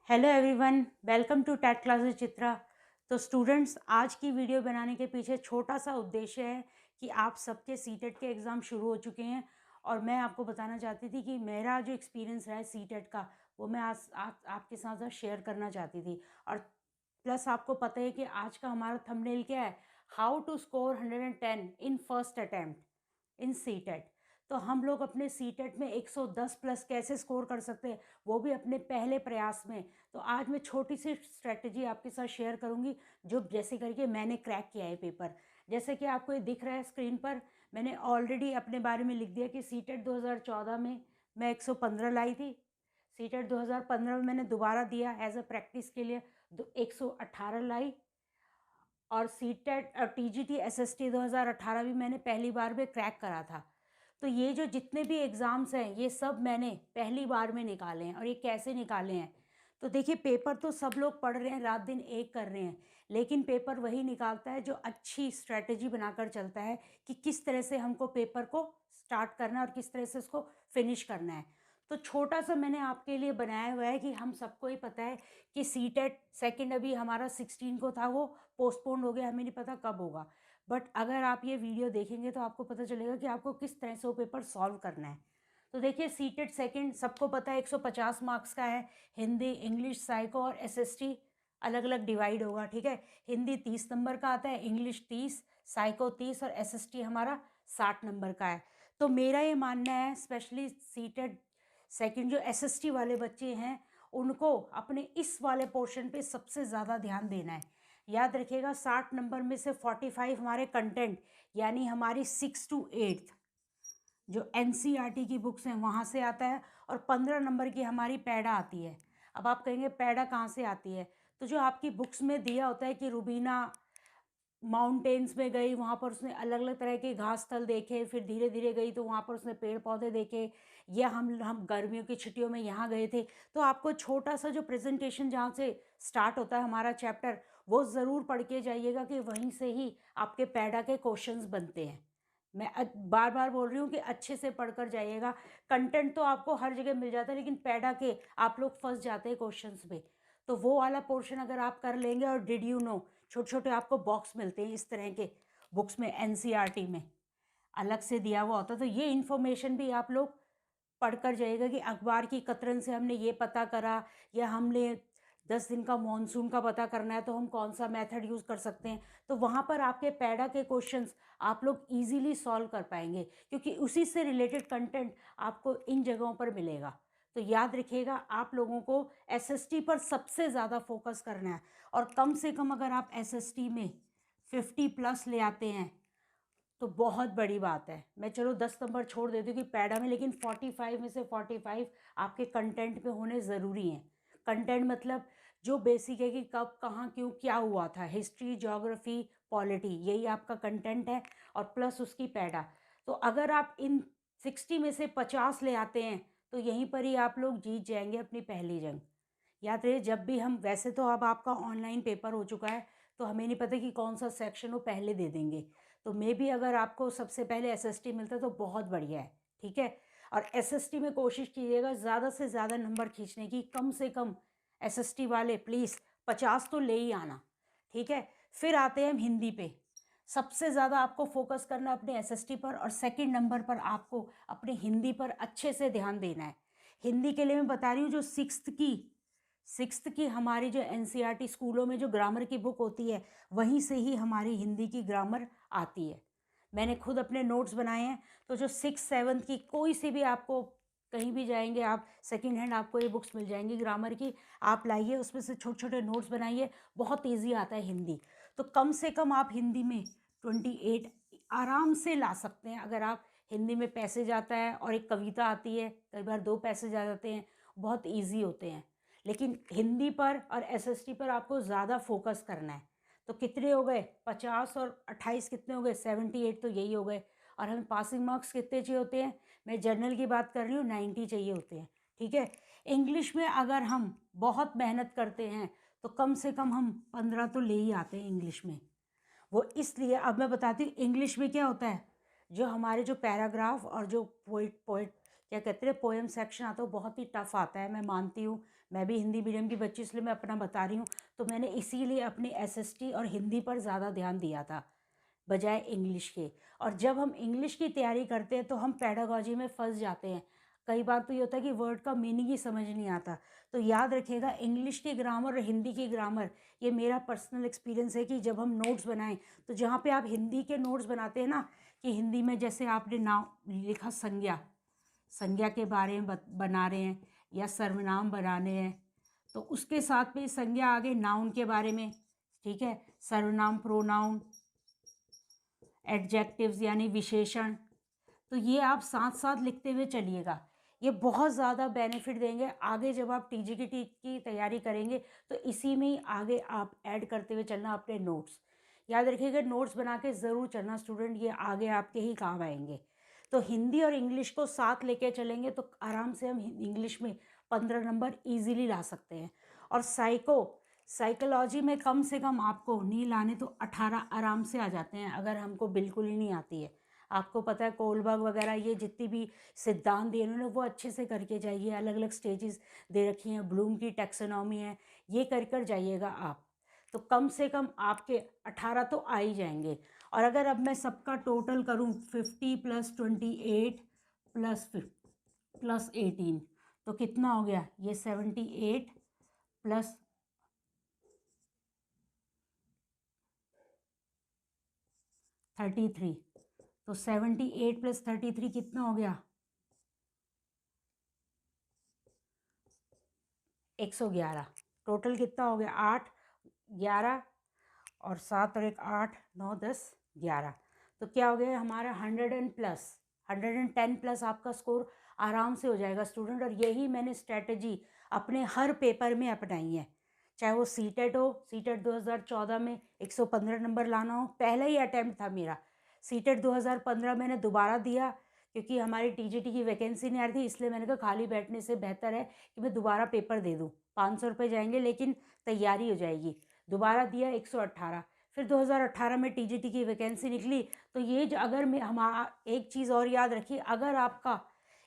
Hello everyone, welcome to TET classes Chitra. तो students, आज की वीडियो बनाने के पीछे छोटा सा उद्देश्य है कि आप सबके सीटेट के एग्ज़ाम शुरू हो चुके हैं और मैं आपको बताना चाहती थी कि मेरा जो एक्सपीरियंस रहा है सीटेट का वो मैं आपके साथ शेयर करना चाहती थी। और प्लस आपको पता है कि आज का हमारा थंबनेल क्या है, how to score 110 in first attempt in CTET. तो हम लोग अपने सीटेट में 110 प्लस कैसे स्कोर कर सकते हैं, वो भी अपने पहले प्रयास में। तो आज मैं छोटी सी स्ट्रेटजी आपके साथ शेयर करूंगी जो जैसे करके मैंने क्रैक किया है पेपर। जैसे कि आपको ये दिख रहा है स्क्रीन पर, मैंने ऑलरेडी अपने बारे में लिख दिया कि सीटेट 2014 में मैं 115 लाई थी। सीटेट 2015 में मैंने दोबारा दिया एज अ प्रैक्टिस के लिए, 118 लाई। और सीटेट और टीजीटी एसएसटी 2018 भी मैंने पहली बार में क्रैक करा था। तो ये जो जितने भी एग्ज़ाम्स हैं ये सब मैंने पहली बार में निकाले हैं। और ये कैसे निकाले हैं, तो देखिए, पेपर तो सब लोग पढ़ रहे हैं, रात दिन एक कर रहे हैं, लेकिन पेपर वही निकालता है जो अच्छी स्ट्रैटेजी बनाकर चलता है कि किस तरह से हमको पेपर को स्टार्ट करना है और किस तरह से उसको फिनिश करना है। तो छोटा सा मैंने आपके लिए बनाया हुआ है कि हम सबको ही पता है कि सीटेट सेकंड अभी हमारा 16 को था, वो पोस्टपोन हो गया, हमें नहीं पता कब होगा। बट अगर आप ये वीडियो देखेंगे तो आपको पता चलेगा कि आपको किस तरह से वो पेपर सॉल्व करना है। तो देखिए, सीटेट सेकंड सबको पता है 150 मार्क्स का है। हिंदी, इंग्लिश, साइको और एसएसटी अलग अलग डिवाइड होगा, ठीक है। हिंदी 30 नंबर का आता है, इंग्लिश 30, साइको 30 और एसएसटी हमारा 60 नंबर का है। तो मेरा ये मानना है, स्पेशली सीटेट सेकंड जो एसएसटी वाले बच्चे हैं उनको अपने इस वाले पोर्शन पे सबसे ज़्यादा ध्यान देना है। याद रखिएगा, 60 नंबर में से 45 हमारे कंटेंट यानी हमारी 6 to 8 जो एनसीईआरटी की बुक्स हैं वहाँ से आता है, और 15 नंबर की हमारी पैडा आती है। अब आप कहेंगे पैडा कहाँ से आती है, तो जो आपकी बुक्स में दिया होता है कि रुबीना माउंटेन्स में गई, वहाँ पर उसने अलग अलग तरह के घास स्थल देखे, फिर धीरे धीरे गई तो वहाँ पर उसने पेड़ पौधे देखे, या हम गर्मियों की छुट्टियों में यहाँ गए थे। तो आपको छोटा सा जो प्रेजेंटेशन जहाँ से स्टार्ट होता है हमारा चैप्टर, वो ज़रूर पढ़ के जाइएगा कि वहीं से ही आपके पैडा के क्वेश्चंस बनते हैं। मैं बार बार बोल रही हूँ कि अच्छे से पढ़कर जाइएगा। कंटेंट तो आपको हर जगह मिल जाता है, लेकिन पैडा के आप लोग फंस जाते हैं क्वेश्चंस में। तो वो वाला पोर्शन अगर आप कर लेंगे, और डिड यू नो छोटे छोटे आपको बॉक्स मिलते हैं इस तरह के बुक्स में, एनसीईआरटी में अलग से दिया हुआ होता है। तो ये इन्फॉर्मेशन भी आप लोग पढ़कर जाइएगा कि अखबार की कतरन से हमने ये पता करा, या हमने 10 दिन का मॉनसून का पता करना है तो हम कौन सा मेथड यूज़ कर सकते हैं। तो वहाँ पर आपके पैडा के क्वेश्चंस आप लोग इजीली सॉल्व कर पाएंगे, क्योंकि उसी से रिलेटेड कंटेंट आपको इन जगहों पर मिलेगा। तो याद रखिएगा, आप लोगों को एसएसटी पर सबसे ज़्यादा फोकस करना है। और कम से कम अगर आप एसएसटी में 50 प्लस ले आते हैं तो बहुत बड़ी बात है। मैं चलो 10 नंबर छोड़ देती हूँ कि पैडा में, लेकिन 45 में से 45 आपके कंटेंट में होने ज़रूरी हैं। कंटेंट मतलब जो बेसिक है कि कब, कहाँ, क्यों, क्या हुआ था, हिस्ट्री, ज्योग्राफी, पॉलिटी, यही आपका कंटेंट है, और प्लस उसकी पैडा। तो अगर आप इन 60 में से 50 ले आते हैं तो यहीं पर ही आप लोग जीत जाएंगे अपनी पहली जंग। याद रहे, जब भी हम, वैसे तो अब आपका ऑनलाइन पेपर हो चुका है तो हमें नहीं पता कि कौन सा सेक्शन वो पहले दे देंगे। तो मे बी अगर आपको सबसे पहले एसएसटी मिलता है तो बहुत बढ़िया है, ठीक है। और एसएसटी में कोशिश कीजिएगा ज़्यादा से ज़्यादा नंबर खींचने की, कम से कम एसएसटी वाले प्लीज़ 50 तो ले ही आना, ठीक है। फिर आते हैं हम हिंदी पे। सबसे ज़्यादा आपको फोकस करना है अपने एसएसटी पर, और सेकंड नंबर पर आपको अपने हिंदी पर अच्छे से ध्यान देना है। हिंदी के लिए मैं बता रही हूँ, जो सिक्स्थ की हमारी जो एनसीईआरटी स्कूलों में जो ग्रामर की बुक होती है, वहीं से ही हमारी हिंदी की ग्रामर आती है। मैंने खुद अपने नोट्स बनाए हैं। तो जो 6th 7th की कोई सी भी, आपको कहीं भी जाएंगे आप, सेकंड हैंड आपको ये बुक्स मिल जाएंगी ग्रामर की, आप लाइए, उसमें से छोटे छोटे नोट्स बनाइए, बहुत ईजी आता है हिंदी। तो कम से कम आप हिंदी में 28 आराम से ला सकते हैं। अगर आप हिंदी में पैसेज आता है और एक कविता आती है, कई बार 2 पैसेज आ जाते हैं, बहुत ईजी होते हैं। लेकिन हिंदी पर और एसएसटी पर आपको ज़्यादा फोकस करना है। तो कितने हो गए, 50 और 28 कितने हो गए, 78 तो यही हो गए। और हमें पासिंग मार्क्स कितने चाहिए होते हैं, मैं जनरल की बात कर रही हूँ, 90 चाहिए होते हैं, ठीक है। इंग्लिश में अगर हम बहुत मेहनत करते हैं तो कम से कम हम 15 तो ले ही आते हैं इंग्लिश में। वो इसलिए, अब मैं बताती हूँ इंग्लिश में क्या होता है। जो हमारे जो पैराग्राफ और जो पोइट पोइट क्या कहते हैं, पोएम सेक्शन आता है, वो बहुत ही टफ आता है, मैं मानती हूँ। मैं भी हिंदी मीडियम की बच्ची, इसलिए मैं अपना बता रही हूँ। तो मैंने इसीलिए अपने एसएसटी और हिंदी पर ज़्यादा ध्यान दिया था बजाय इंग्लिश के। और जब हम इंग्लिश की तैयारी करते हैं तो हम पेडागॉजी में फंस जाते हैं। कई बार तो ये होता है कि वर्ड का मीनिंग ही समझ नहीं आता। तो याद रखिएगा, इंग्लिश की ग्रामर और हिंदी की ग्रामर, ये मेरा पर्सनल एक्सपीरियंस है कि जब हम नोट्स बनाएं तो जहाँ पे आप हिंदी के नोट्स बनाते हैं ना, कि हिंदी में जैसे आपने नाम लिखा संज्ञा, संज्ञा के बारे में बना रहे हैं या सर्वनाम बनाने हैं, तो उसके साथ में संज्ञा आगे नाउन के बारे में, ठीक है, सर्वनाम, प्रोनाउन, एडजेक्टिव्स यानी विशेषण, तो ये आप साथ साथ लिखते हुए चलिएगा। ये बहुत ज़्यादा बेनिफिट देंगे आगे जब आप टीजीटी की तैयारी करेंगे। तो इसी में ही आगे आप ऐड करते हुए चलना अपने नोट्स। याद रखिएगा, नोट्स बना के ज़रूर चलना स्टूडेंट, ये आगे आपके ही काम आएंगे। तो हिंदी और इंग्लिश को साथ लेके चलेंगे तो आराम से हम इंग्लिश में 15 नंबर ईजीली ला सकते हैं। और साइकोलॉजी में कम से कम आपको नहीं लाने तो 18 आराम से आ जाते हैं, अगर हमको बिल्कुल ही नहीं आती है। आपको पता है कोलबर्ग वगैरह ये जितनी भी सिद्धांत दिए उन्होंने वो अच्छे से करके जाइए। अलग अलग स्टेजेस दे रखी हैं, ब्लूम की टैक्सोनॉमी है, ये कर जाइएगा आप। तो कम से कम आपके 18 तो आ ही जाएंगे। और अगर अब मैं सबका टोटल करूं 50 + 28 + 18 तो कितना हो गया, ये 78 + 33, तो 78 + 33 कितना हो गया, 111। टोटल कितना हो गया, 8, 11 और 7 और 1 8, 9 10 11। तो क्या हो गया हमारा 110 प्लस आपका स्कोर आराम से हो जाएगा स्टूडेंट। और यही मैंने स्ट्रेटजी अपने हर पेपर में अपनाई है, चाहे वो सीटेट हो। सीटेट 2014 में 115 नंबर लाना हो, पहला ही अटैम्प्ट था मेरा। सीटेट 2015 मैंने दोबारा दिया क्योंकि हमारी टीजीटी की वैकेंसी नहीं आ रही थी, इसलिए मैंने कहा खाली बैठने से बेहतर है कि मैं दोबारा पेपर दे दूँ। 500 रुपये जाएंगे लेकिन तैयारी हो जाएगी। दोबारा दिया 118। फिर 2018 में टीजीटी की वैकेंसी निकली। तो ये जो अगर मैं एक चीज़ और याद रखिए, अगर आपका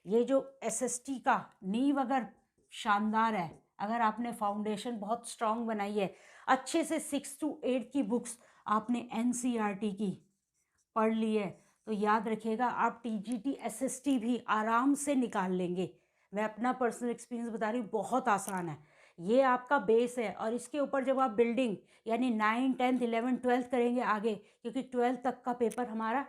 ये जो एसएसटी का नींव अगर शानदार है, अगर आपने फाउंडेशन बहुत स्ट्रांग बनाई है, अच्छे से 6 to 8 की बुक्स आपने एनसीईआरटी की पढ़ ली है, तो याद रखिएगा आप टीजीटी एसएसटी भी आराम से निकाल लेंगे। मैं अपना पर्सनल एक्सपीरियंस बता रही हूँ, बहुत आसान है। ये आपका बेस है और इसके ऊपर जब आप बिल्डिंग यानी 9, 10, 11, 12 करेंगे आगे, क्योंकि 12 तक का पेपर हमारा,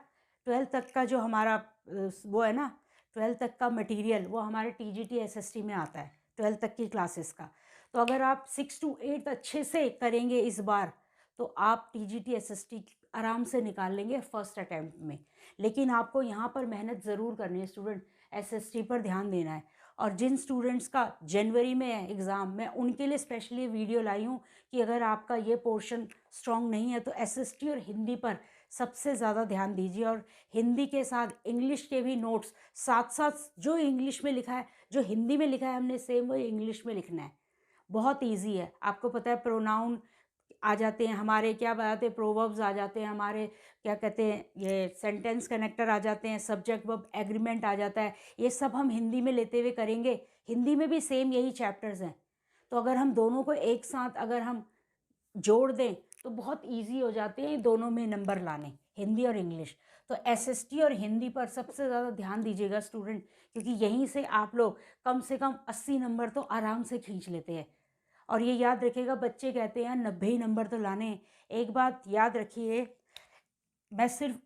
12 तक का जो हमारा वो है ना, 12 तक का मटेरियल वो हमारे टीजीटी एसएसटी में आता है, 12 तक की क्लासेस का। तो अगर आप 6 to 8 अच्छे से करेंगे इस बार, तो आप टीजीटी एसएसटी आराम से निकाल लेंगे फर्स्ट अटैम्प्ट में। लेकिन आपको यहाँ पर मेहनत ज़रूर करनी है स्टूडेंट, एसएसटी पर ध्यान देना है। और जिन स्टूडेंट्स का जनवरी में है एग्ज़ाम, मैं उनके लिए स्पेशली वीडियो लाई हूँ कि अगर आपका ये पोर्शन स्ट्रॉन्ग नहीं है तो एसएसटी और हिंदी पर सबसे ज़्यादा ध्यान दीजिए। और हिंदी के साथ इंग्लिश के भी नोट्स साथ साथ, जो इंग्लिश में लिखा है, जो हिंदी में लिखा है हमने सेम वही इंग्लिश में लिखना है। बहुत ईजी है। आपको पता है प्रोनाउन आ जाते हैं हमारे, क्या बताते हैं, प्रोवर्ब्स आ जाते हैं हमारे, क्या कहते हैं, ये सेंटेंस कनेक्टर आ जाते हैं, सब्जेक्ट वर्ब एग्रीमेंट आ जाता है। ये सब हम हिंदी में लेते हुए करेंगे। हिंदी में भी सेम यही चैप्टर्स हैं। तो अगर हम दोनों को एक साथ अगर हम जोड़ दें तो बहुत ईजी हो जाते हैं दोनों में नंबर लाने, हिंदी और इंग्लिश। तो एसएसटी और हिंदी पर सबसे ज़्यादा ध्यान दीजिएगा स्टूडेंट, क्योंकि यहीं से आप लोग कम से कम 80 नंबर तो आराम से खींच लेते हैं। और ये याद रखिएगा, बच्चे कहते हैं 90 ही नंबर तो लाने हैं। एक बात याद रखिए, मैं सिर्फ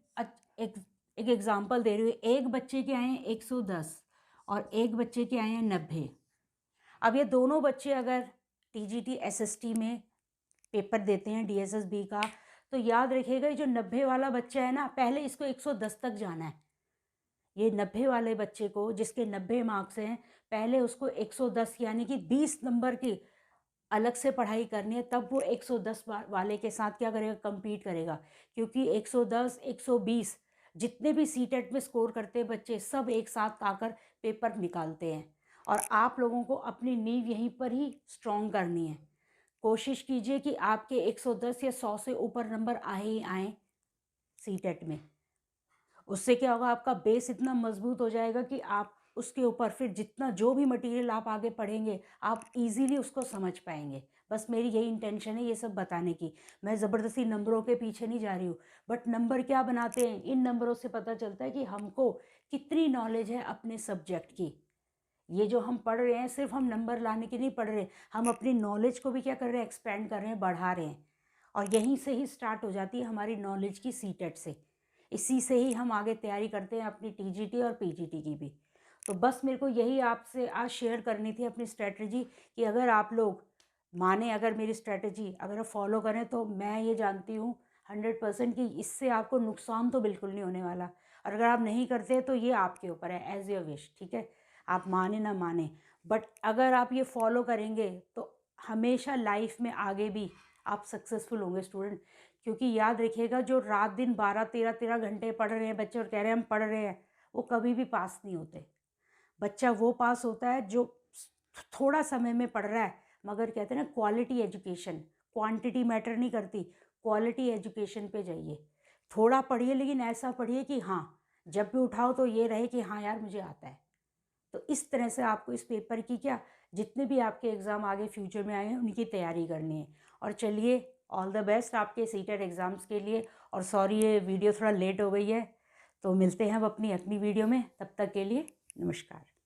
एक एक एग्जांपल दे रही हूँ। एक बच्चे के आए हैं 110 और एक बच्चे के आए हैं 90। अब ये दोनों बच्चे अगर टीजीटी एसएसटी में पेपर देते हैं डीएसएसबी का, तो याद रखिएगा ये जो 90 वाला बच्चा है ना, पहले इसको 110 तक जाना है। ये 90 वाले बच्चे को, जिसके 90 मार्क्स हैं, पहले उसको 110 यानी कि 20 नंबर की अलग से पढ़ाई करनी है, तब वो 110 वाले के साथ क्या करेगा, compete करेगा। क्योंकि 110, 120 जितने भी सीटेट में स्कोर करते हैं बच्चे, सब एक साथ आकर पेपर निकालते हैं। और आप लोगों को अपनी नींव यहीं पर ही स्ट्रॉन्ग करनी है। कोशिश कीजिए कि आपके 110 या 100 से ऊपर नंबर आए ही आए सीटेट में। उससे क्या होगा, आपका बेस इतना मजबूत हो जाएगा कि आप उसके ऊपर फिर जितना जो भी मटेरियल आप आगे पढ़ेंगे आप इजीली उसको समझ पाएंगे। बस मेरी यही इंटेंशन है ये सब बताने की। मैं ज़बरदस्ती नंबरों के पीछे नहीं जा रही हूँ, बट नंबर क्या बनाते हैं, इन नंबरों से पता चलता है कि हमको कितनी नॉलेज है अपने सब्जेक्ट की। ये जो हम पढ़ रहे हैं सिर्फ हम नंबर लाने की नहीं पढ़ रहे, हम अपनी नॉलेज को भी क्या कर रहे हैं, एक्सपेंड कर रहे हैं, बढ़ा रहे हैं। और यहीं से ही स्टार्ट हो जाती है हमारी नॉलेज की सीटेट से। इसी से ही हम आगे तैयारी करते हैं अपनी टीजीटी और पीजीटी की भी। तो बस मेरे को यही आपसे आज शेयर करनी थी अपनी स्ट्रेटजी, कि अगर आप लोग माने, अगर मेरी स्ट्रेटजी अगर आप फॉलो करें तो मैं ये जानती हूँ 100% कि इससे आपको नुकसान तो बिल्कुल नहीं होने वाला। और अगर आप नहीं करते तो ये आपके ऊपर है, एज योर विश, ठीक है, आप माने ना माने। बट अगर आप ये फॉलो करेंगे तो हमेशा लाइफ में आगे भी आप सक्सेसफुल होंगे स्टूडेंट। क्योंकि याद रखिएगा, जो रात दिन 12-13 घंटे पढ़ रहे हैं बच्चे और कह रहे हैं हम पढ़ रहे हैं, वो कभी भी पास नहीं होते। बच्चा वो पास होता है जो थोड़ा समय में पढ़ रहा है, मगर कहते हैं ना क्वालिटी एजुकेशन, क्वांटिटी मैटर नहीं करती, क्वालिटी एजुकेशन पे जाइए। थोड़ा पढ़िए लेकिन ऐसा पढ़िए कि हाँ, जब भी उठाओ तो ये रहे कि हाँ यार मुझे आता है। तो इस तरह से आपको इस पेपर की क्या, जितने भी आपके एग्ज़ाम आगे फ्यूचर में आए हैं उनकी तैयारी करनी है। और चलिए, ऑल द बेस्ट आपके सीटेट एग्ज़ाम्स के लिए। और सॉरी ये वीडियो थोड़ा लेट हो गई है, तो मिलते हैं हम अपनी अगली वीडियो में, तब तक के लिए नमस्कार।